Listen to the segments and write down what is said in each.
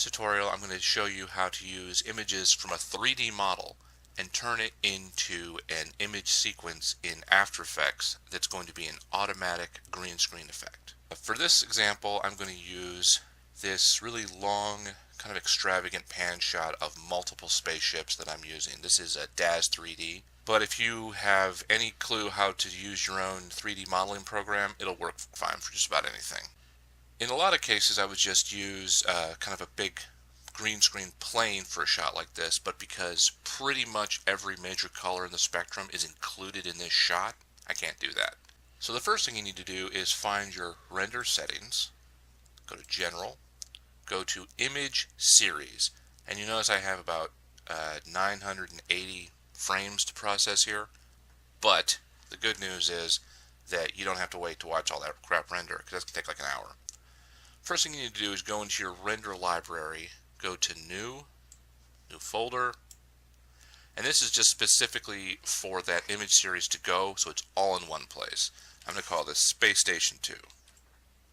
this tutorial, I'm going to show you how to use images from a 3D model and turn it into an image sequence in After Effects that's going to be an automatic green screen effect. For this example, I'm going to use this really long, kind of extravagant pan shot of multiple spaceships that I'm using. This is a DAZ 3D, but if you have any clue how to use your own 3D modeling program, it'll work fine for just about anything. In a lot of cases, I would just use kind of a big green screen plane for a shot like this, but because pretty much every major color in the spectrum is included in this shot, I can't do that. So the first thing you need to do is find your render settings, go to General, go to Image Series, and you notice I have about 980 frames to process here, but the good news is that you don't have to wait to watch all that crap render, because that's going to take like an hour. First thing you need to do is go into your render library, go to New Folder, and this is just specifically for that image series to go, so it's all in one place. I'm going to call this Space Station 2.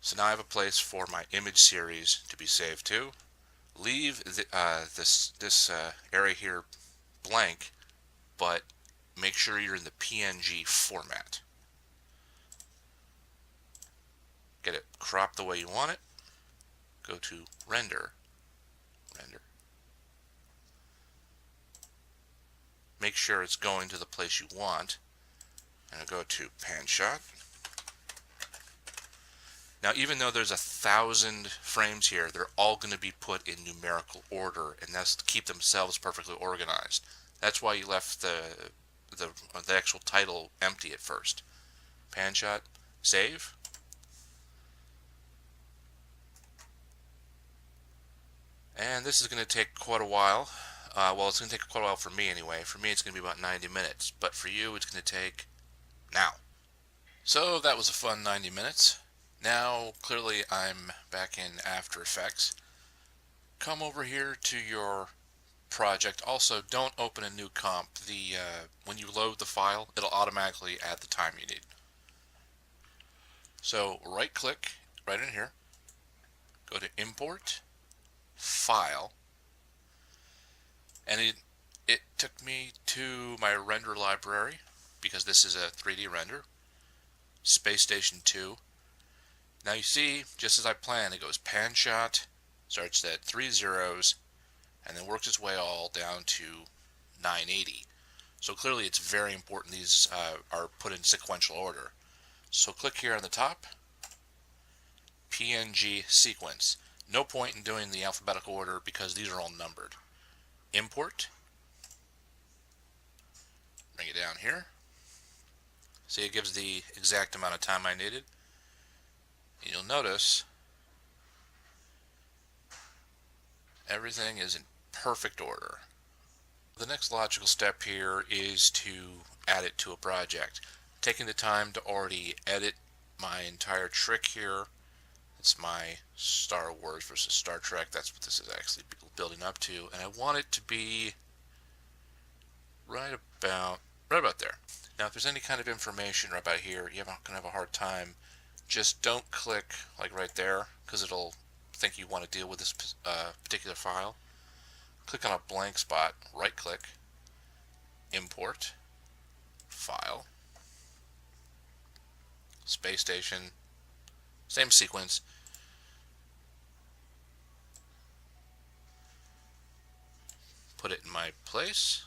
So now I have a place for my image series to be saved to. Leave this area here blank, but make sure you're in the PNG format. Get it cropped the way you want it. Go to Render. Make sure it's going to the place you want. And I'll go to Pan Shot. Now, even though there's 1,000 frames here, they're all going to be put in numerical order, and that's to keep themselves perfectly organized. That's why you left the actual title empty at first. Pan Shot, save. And this is going to take quite a while. Well, it's going to take quite a while for me anyway. For me, it's going to be about 90 minutes. But for you, it's going to take now. So that was a fun 90 minutes. Now, clearly, I'm back in After Effects. Come over here to your project. Also, don't open a new comp. When you load the file, it'll automatically add the time you need. So right-click right in here. Go to Import, File, and it took me to my render library because this is a 3D render. Space Station 2. Now you see, just as I planned, it goes pan shot, starts at 3 zeros, and then works its way all down to 980. So clearly it's very important these are put in sequential order. So click here on the top, PNG sequence. No point in doing the alphabetical order because these are all numbered. Import. Bring it down here. See, it gives the exact amount of time I needed. And you'll notice everything is in perfect order. The next logical step here is to add it to a project. Taking the time to already edit my entire trick here. It's my Star Wars versus Star Trek. That's what this is actually building up to. And I want it to be right about there. Now, if there's any kind of information right about here, you're going to have a hard time. Just don't click like right there because it'll think you want to deal with this particular file. Click on a blank spot, right click, Import, File, Space Station, same sequence. Put it in my place.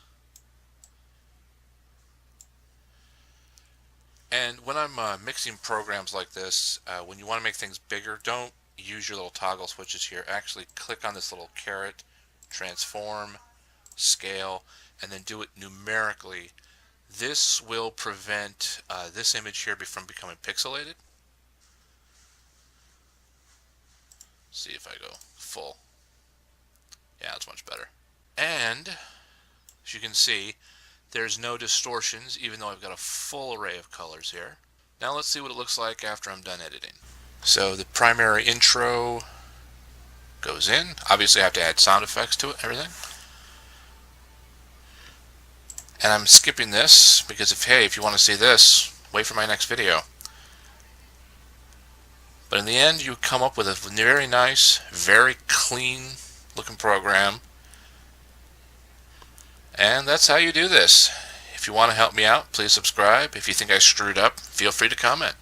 And when I'm mixing programs like this, when you want to make things bigger, don't use your little toggle switches here. Actually click on this little caret, transform, scale, and then do it numerically. This will prevent this image here from becoming pixelated. See if I go full. Yeah, it's much better. And as you can see, there's no distortions, even though I've got a full array of colors here. Now let's see what it looks like after I'm done editing. So the primary intro goes in. Obviously I have to add sound effects to it, everything. And I'm skipping this because if you want to see this, wait for my next video. But in the end, you come up with a very nice, very clean looking program. And that's how you do this. If you want to help me out, please subscribe. If you think I screwed up, feel free to comment.